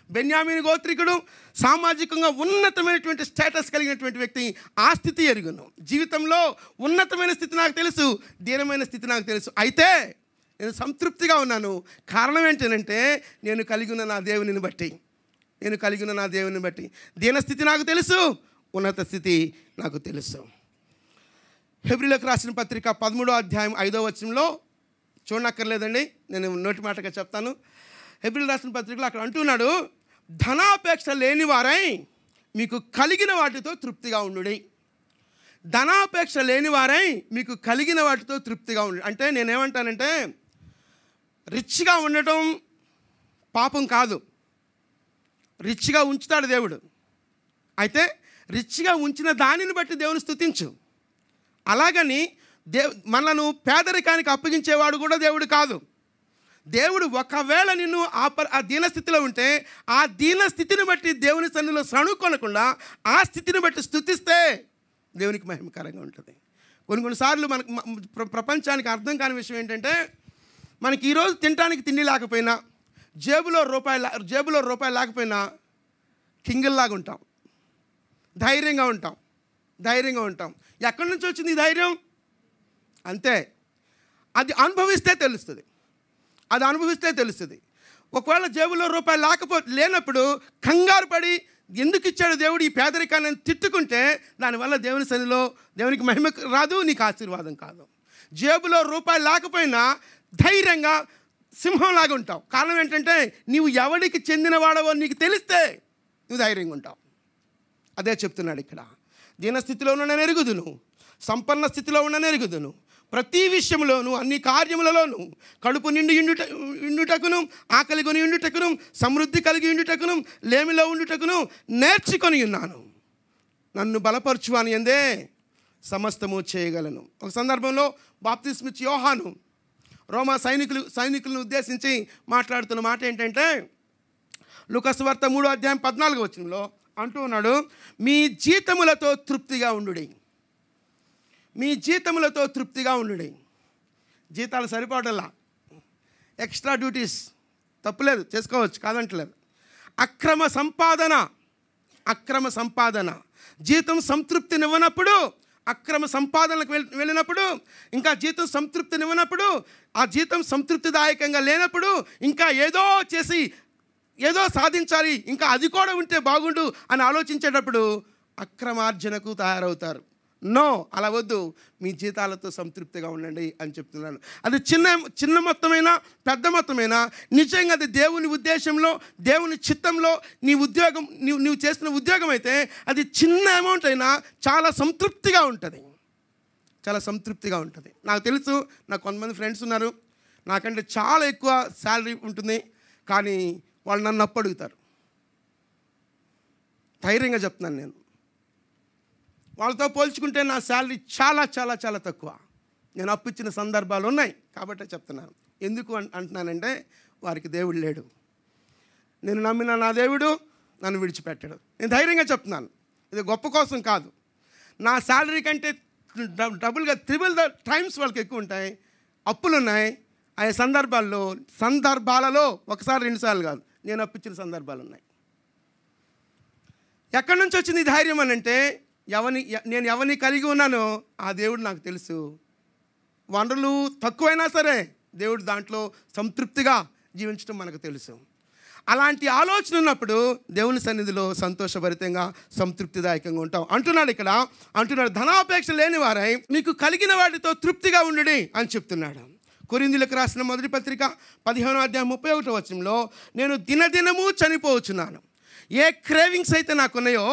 బెన్యామీను గోత్రికుడు, సామాజికంగా ఉన్నతమైనటువంటి స్టేటస్ కలిగినటువంటి వ్యక్తి. ఆ స్థితి ఎరుగును. జీవితంలో ఉన్నతమైన స్థితి నాకు తెలుసు, దీనమైన స్థితి నాకు తెలుసు. అయితే నేను సంతృప్తిగా ఉన్నాను. కారణం ఏంటంటే నేను కలిగి ఉన్న నా దేవునిని బట్టి, దీనస్థితి నాకు తెలుసు, ఉన్నత స్థితి నాకు తెలుసు. హెబ్రీయులకు రాసిన పత్రిక 13వ అధ్యాయం 5వ వచనంలో చూడనక్కర్లేదండి, నేను నోటి మాటగా చెప్తాను. హెబ్రీయులకు రాసిన పత్రికలో అక్కడ అంటున్నాడు, ధనాపేక్ష లేని వారై మీకు కలిగిన వాటితో తృప్తిగా ఉండుడి. ధనాపేక్ష లేని వారై మీకు కలిగిన వాటితో తృప్తిగా ఉండు. అంటే నేనేమంటానంటే, రిచ్గా ఉండటం పాపం కాదు, రిచ్గా ఉంచుతాడు దేవుడు. అయితే రిచ్గా ఉంచిన దానిని బట్టి దేవుని స్తుతించు. అలాగని మనను పేదరికానికి అప్పగించేవాడు కూడా దేవుడు కాదు. దేవుడు ఒకవేళ నిన్ను ఆ దీనస్థితిలో ఉంటే ఆ దీనస్థితిని బట్టి దేవుని సన్నిధిలో సణుకొనకుండా ఆ స్థితిని బట్టి స్తుతిస్తే దేవునికి మహిమకరంగా ఉంటుంది. కొన్నిసార్లు మనకు ప్రపంచానికి అర్థం కాని విషయం ఏంటంటే, మనకి ఈరోజు తినడానికి తిండి లేకపోయినా, జేబులో రూపాయలు లేకపోయినా కింగిల్లాగా ఉంటాం, ధైర్యంగా ఉంటాం. ఎక్కడి నుంచి వచ్చింది ఈ ధైర్యం? అంతే, అది అనుభవిస్తే తెలుస్తుంది. ఒకవేళ జేబులో రూపాయలు లేనప్పుడు కంగారు పడి ఎందుకు ఇచ్చాడు దేవుడు ఈ పేదరికాన్ని తిట్టుకుంటే దానివల్ల దేవుని సన్నిధిలో దేవునికి మహిమ రాదు, నీకు ఆశీర్వాదం కాదు. జేబులో రూపాయలు లేకపోయినా ధైర్యంగా సింహంలాగా ఉంటావు. కారణం ఏంటంటే నీవు ఎవడికి చెందినవాడవో నీకు తెలిస్తే నువ్వు ధైర్యంగా ఉంటావు. అదే చెప్తున్నాడు ఇక్కడ. దీనస్థితిలో ఉన్న ఎరుగుదును, సంపన్న స్థితిలో ఉన్న ఎరుగుదును, ప్రతి విషయంలోనూ అన్ని కార్యములలోనూ కడుపు నిండి ఉండుటకును, ఆకలి కొని ఉండుటకును, సమృద్ధి కలిగి ఉండుటకును, లేమిలో ఉండుటకును నేర్చుకొని ఉన్నాను. నన్ను బలపరచు అని అందే సమస్తము చేయగలను. ఒక సందర్భంలో బాప్తిస్మిచ్చి యోహాను రోమా సైనికులను ఉద్దేశించి మాట్లాడుతున్న మాట ఏంటంటే, లూకా సువార్త 3వ అధ్యాయం 14వ వచనంలో అంటూ ఉన్నాడు, మీ జీతములతో తృప్తిగా ఉండుడి. జీతాలు సరిపోవటంలా, ఎక్స్ట్రా డ్యూటీస్ తప్పులేదు, చేసుకోవచ్చు, కాదంటలేదు. అక్రమ సంపాదన జీతం సంతృప్తినివ్వనప్పుడు, అక్రమ సంపాదనకు వెళ్ళినప్పుడు, ఇంకా జీతం సంతృప్తినివ్వనప్పుడు, ఆ జీతం సంతృప్తిదాయకంగా లేనప్పుడు, ఇంకా ఏదో చేసి ఏదో సాధించాలి, ఇంకా అది కూడా ఉంటే బాగుండు అని ఆలోచించేటప్పుడు అక్రమార్జనకు తయారవుతారు. నో, అలా వద్దు. మీ జీతాలతో సంతృప్తిగా ఉండండి అని చెప్తున్నాను. అది చిన్న మొత్తమైనా పెద్ద మొత్తమైనా నిజంగా అది దేవుని ఉద్దేశంలో, దేవుని చిత్తంలో నీవు చేస్తున్న ఉద్యోగం అయితే అది చిన్న అమౌంట్ అయినా చాలా సంతృప్తిగా ఉంటుంది. నాకు తెలుసు, నాకు కొంతమంది ఫ్రెండ్స్ ఉన్నారు, నాకంటే చాలా ఎక్కువ శాలరీ ఉంటుంది, కానీ వాళ్ళు నన్ను అప్పు అడుగుతారు. ధైర్యంగా చెప్తున్నాను, నేను వాళ్ళతో పోల్చుకుంటే నా శాలరీ చాలా చాలా చాలా తక్కువ. నేను అప్పు ఇచ్చిన సందర్భాలు ఉన్నాయి కాబట్టే చెప్తున్నాను. ఎందుకు అంటున్నానంటే, వారికి దేవుడు లేడు. నేను నమ్మిన నా దేవుడు నన్ను విడిచిపెట్టాడు. నేను ధైర్యంగా చెప్తున్నాను, ఇది గొప్ప కోసం కాదు. నా శాలరీ కంటే డబుల్గా 3 టైమ్స్ వాళ్ళకి ఎక్కువ ఉంటాయి, అప్పులు ఉన్నాయి. ఆ సందర్భాలలో ఒకసారి 2 సార్లు కాదు, నేను అప్పిచ్చిన సందర్భాలు ఉన్నాయి. ఎక్కడి నుంచి వచ్చింది ఈ ధైర్యం అని అంటే, నేను ఎవరిని కలిగి ఉన్నానో ఆ దేవుడు నాకు తెలుసు. వనరులు తక్కువైనా సరే దేవుడు దాంట్లో సంతృప్తిగా జీవించడం మనకు తెలుసు. అలాంటి ఆలోచన ఉన్నప్పుడు దేవుని సన్నిధిలో సంతోషభరితంగా సంతృప్తిదాయకంగా ఉంటాం అంటున్నాడు ధనాపేక్ష లేని వారై మీకు కలిగిన వాటితో తృప్తిగా ఉండుడి అని చెప్తున్నాడు. కొరింథీయులకు రాసిన మొదటి పత్రిక 15వ అధ్యాయం 31వ వచనంలో, నేను దినదినము చనిపోవచ్చున్నాను. ఏ క్రేవింగ్స్ అయితే నాకున్నాయో,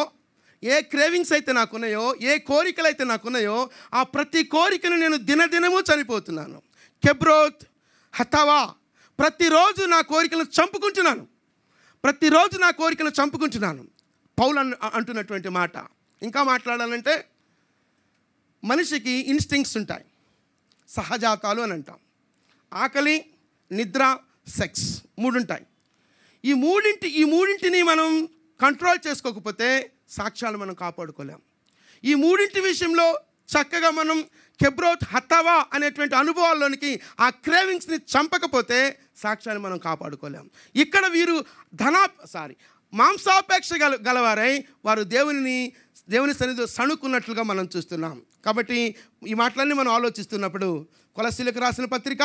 ఏ కోరికలు అయితే నాకున్నాయో ఆ ప్రతి కోరికను నేను దినదినము చనిపోతున్నాను. కెబ్రోత్ హతవా, ప్రతిరోజు నా కోరికలను చంపుకుంటున్నాను. పౌలు అంటున్నటువంటి మాట. ఇంకా మాట్లాడాలంటే, మనిషికి ఇన్స్టింక్ట్స్ ఉంటాయి, సహజాతాలు అని అంటాం. ఆకలి, నిద్ర, సెక్స్ 3 ఉంటాయి. ఈ మూడింటిని మనం కంట్రోల్ చేసుకోకపోతే సాక్ష్యాలు మనం కాపాడుకోలేం. ఈ 3 విషయంలో చక్కగా మనం కెబ్రోత్ హతవా అనేటువంటి అనుభవాల్లోనికి ఆ క్రేవింగ్స్ని చంపకపోతే సాక్ష్యాన్ని మనం కాపాడుకోలేం. ఇక్కడ వీరు మాంసాపేక్ష గలవారై వారు దేవుని సన్నిధిలో సణుకున్నట్లుగా మనం చూస్తున్నాం. కాబట్టి ఈ మాటలన్నీ మనం ఆలోచిస్తున్నప్పుడు కొలస్సీలకు రాసిన పత్రిక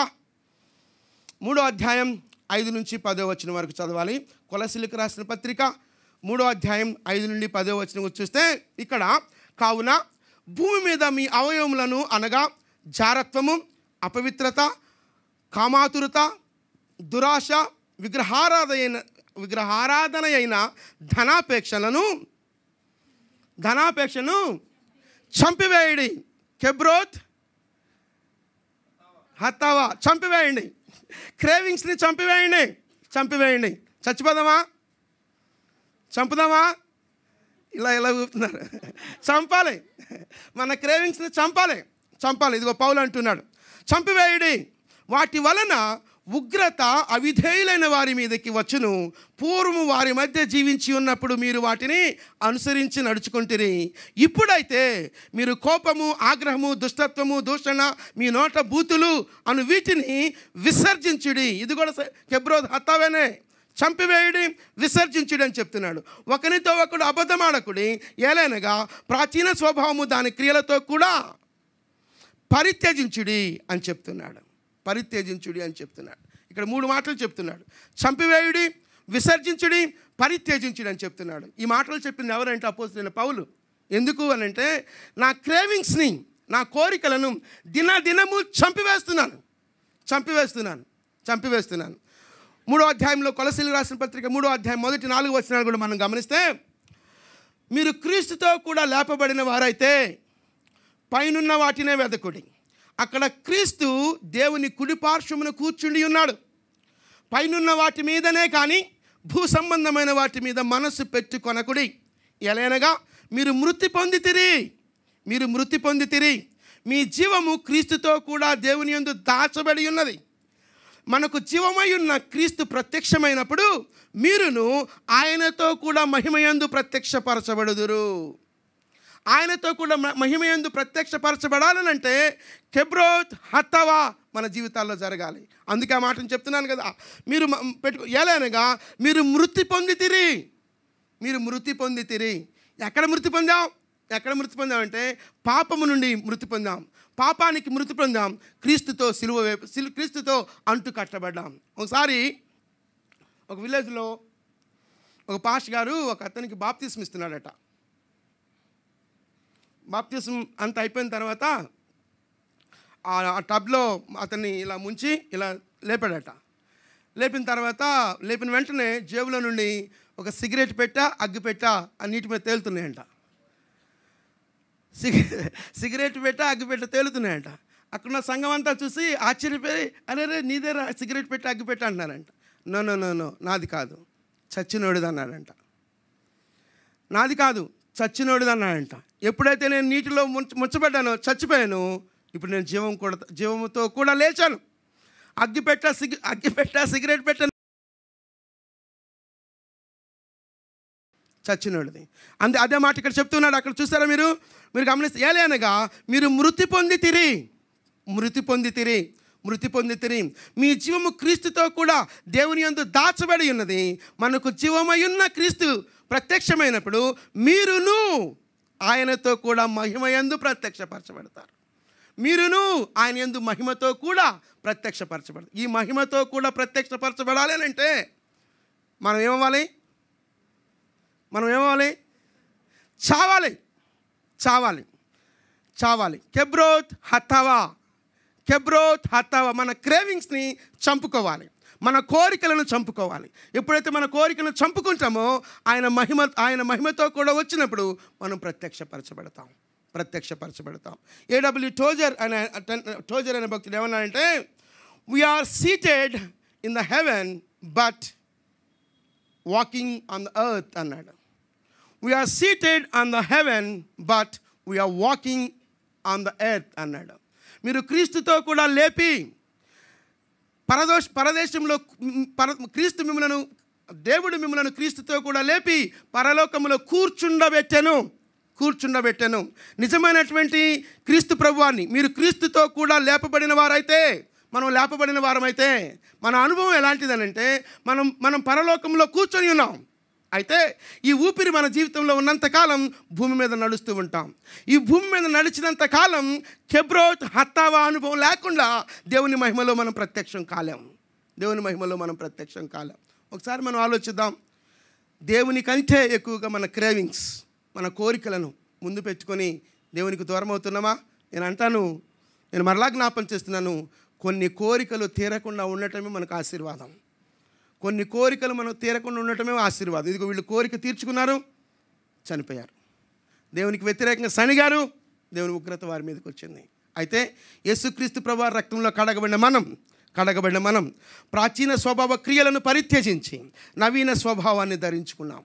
3వ అధ్యాయం 5 నుంచి 10వ వచనం వరకు చదవాలి. కొలస్సీలకు రాసిన పత్రిక 3వ అధ్యాయం 5 నుండి 10వ వచనం చూస్తే ఇక్కడ, కావున భూమి మీద మీ అవయవములను అనగా జారత్వము, అపవిత్రత, కామాతురత, దురాశ, విగ్రహారాధన అయిన ధనాపేక్షను చంపివేయండి. కెబ్రోత్ హతవా చంపివేయండి. క్రేవింగ్స్ని చంపివేయండి. చంపుదామా? ఇలా ఊపుతున్నారు. చంపాలి, మన క్రేవింగ్స్ని చంపాలి. ఇదిగో పౌలు అంటున్నాడు, చంపివేయడి. వాటి వలన ఉగ్రత అవిధేయులైన వారి మీదకి వచ్చును. పూర్వము వారి మధ్య జీవించి ఉన్నప్పుడు మీరు వాటిని అనుసరించి నడుచుకుంటురి. ఇప్పుడైతే మీరు కోపము, ఆగ్రహము, దుష్టత్వము, దూషణ, మీ నోట బూతులు అను వీటిని విసర్జించుడి. ఇది కూడా కెబ్రోత్ హతవానే. చంపివేయుడి, విసర్జించుడి అని చెప్తున్నాడు. ఒకరితో ఒకడు అబద్ధమాడకుడి, ఏలైనగా ప్రాచీన స్వభావము దాని క్రియలతో కూడా పరిత్యజించుడి అని చెప్తున్నాడు. ఇక్కడ 3 మాటలు చెప్తున్నాడు. చంపివేయుడి, విసర్జించుడి, పరిత్యజించుడి అని చెప్తున్నాడు. ఈ మాటలు చెప్పింది ఎవరంటే అపోస్తలుడైన పౌలు. ఎందుకు అని అంటే, నా క్రేవింగ్స్ని, నా కోరికలను దినదినము చంపివేస్తున్నాను. 3వ అధ్యాయంలో కొలస్సీలకు రాసిన పత్రిక 3వ అధ్యాయం మొదటి 4 వచనాలు కూడా మనం గమనిస్తే, మీరు క్రీస్తుతో కూడా లేపబడిన వారైతే పైనున్న వాటినే వెదకుడి. అక్కడ క్రీస్తు దేవుని కుడిపార్శ్వమున కూర్చుండి ఉన్నాడు. పైనున్న వాటి మీదనే కానీ భూ సంబంధమైన వాటి మీద మనస్సు పెట్టుకొనకుడి. ఎలైనగా మీరు మృతి పొందితిరి. మీ జీవము క్రీస్తుతో కూడా దేవుని యందు దాచబడి ఉన్నది. మనకు జీవమై ఉన్న క్రీస్తు ప్రత్యక్షమైనప్పుడు మీరును ఆయనతో కూడా మహిమయందు ప్రత్యక్షపరచబడుదురు. ఆయనతో కూడా మహిమయందు ప్రత్యక్షపరచబడాలనంటే కెబ్రోత్ హతవా మన జీవితాల్లో జరగాలి. అందుకే ఆ మాటను చెప్తున్నాను కదా, మీరు ఎలానగా మీరు మృతి పొందితిరి. ఎక్కడ మృతి పొందాం అంటే పాపము నుండి మృతి పొందాం. పాపానికి మృతి పొందాం. క్రీస్తుతో అంటు కట్టబడ్డాం. ఒకసారి ఒక విలేజ్లో ఒక పాస్టర్ గారు ఒక అతనికి బాప్తిస్మం ఇస్తున్నాడట. బాప్తిస్మం అంత అయిపోయిన తర్వాత ఆ టబ్లో అతన్ని ఇలా ముంచి ఇలా లేపాడట. లేపిన వెంటనే జేబులో నుండి ఒక సిగరెట్ అగ్గిపెట్ట ఆ నీటి మీద తేలుతున్నాయంట. అగ్గిపెట్ట తేలుతున్నాయంట. అక్కడున్న సంఘం అంతా చూసి ఆశ్చర్యపోయి, అరే నీ దగ్గర సిగరెట్ అగ్గిపెట్ట అంటున్నారంట. నో నాది కాదు, చచ్చినోడిది అన్నాడంట. ఎప్పుడైతే నేను నీటిలో ముంచబడ్డానో, చచ్చిపోయాను, ఇప్పుడు నేను జీవముతో కూడా లేచాను. అగ్గిపెట్ట సిగరెట్ పెట్ట చచ్చినోడిది. అదే మాట ఇక్కడ చెప్తున్నాడు. అక్కడ చూస్తారా మీరు గమనిస్తే, ఏలైనగా మీరు మృతి పొందితిరి. మీ జీవము క్రీస్తుతో కూడా దేవుని యందు దాచబడి ఉన్నది. మనకు జీవమై ఉన్న క్రీస్తు ప్రత్యక్షమైనప్పుడు మీరును ఆయనతో కూడా మహిమయందు ప్రత్యక్షపరచబడతారు. ఆయన యందు మహిమతో కూడా ప్రత్యక్షపరచబడతారు. ఈ మహిమతో కూడా ప్రత్యక్షపరచబడాలి అని అంటే మనం ఏమవ్వాలి? చావాలి. కెబ్రోత్ హతవా. మన క్రేవింగ్స్ని చంపుకోవాలి, మన కోరికలను చంపుకోవాలి. ఎప్పుడైతే మన కోరికలను చంపుకుంటామో ఆయన మహిమతో కూడా వచ్చినప్పుడు మనం ప్రత్యక్షపరచబడతాం. A.W. టోజర్ అనే భక్తుడు ఏమన్నాడంటే, we are seated in the heaven but walking on the earth అన్నాడు. We are seated on the heaven but we are walking on the earth అన్నాడు. మీరు క్రీస్తుతో కూడా లేపి పరదేశంలో దేవుడు మిమ్మలను క్రీస్తుతో కూడా లేపి పరలోకములో కూర్చుండబెట్టెను. కూర్చుండబెట్టెను. నిజమైనటువంటి క్రీస్తు ప్రభువాన్ని, మీరు క్రీస్తుతో కూడా లేపబడిన వారైతే, మనం లేపబడిన వారమైతే మన అనుభవం ఎలాంటిదనంటే మనం పరలోకంలో కూర్చొని ఉన్నాం. అయితే ఈ ఊపిరి మన జీవితంలో ఉన్నంతకాలం భూమి మీద నడుస్తూ ఉంటాం. ఈ భూమి మీద నడిచినంత కాలం కెబ్రోత్ హత్తావా అనుభవం లేకుండా దేవుని మహిమలో మనం ప్రత్యక్షం కాలేం. దేవుని మహిమలో మనం ప్రత్యక్షం కాలేం. ఒకసారి మనం ఆలోచిద్దాం. దేవుని కంటే ఎక్కువగా మన క్రేవింగ్స్, మన కోరికలను ముందు పెట్టుకొని దేవునికి దూరం అవుతున్నామా? నేను మరలా జ్ఞాపం చేస్తున్నాను, కొన్ని కోరికలు తీరకుండా ఉండటమే మనకు ఆశీర్వాదం. కొన్ని కోరికలు మనం తీరకుండా ఉండటమే ఆశీర్వాదం. ఇదిగో వీళ్ళు కోరిక తీర్చుకున్నారు, చనిపోయారు. దేవునికి వ్యతిరేకంగా సనిగారు, దేవుని ఉగ్రత వారి మీదకి వచ్చింది. అయితే యేసుక్రీస్తు ప్రభువు రక్తంలో కడగబడిన మనం ప్రాచీన స్వభావ క్రియలను పరిత్యజించి నవీన స్వభావాన్ని ధరించుకున్నాం.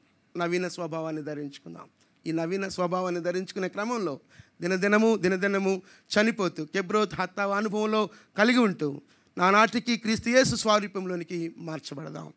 ఈ నవీన స్వభావాన్ని ధరించుకునే క్రమంలో దినదినము చనిపోతూ కెబ్రోత్ హత్తావా అనుభవంలో కలిగి ఉంటూ నానాటికి క్రీస్తు యేసు స్వారూప్యంలోనికి మార్చబడదాం.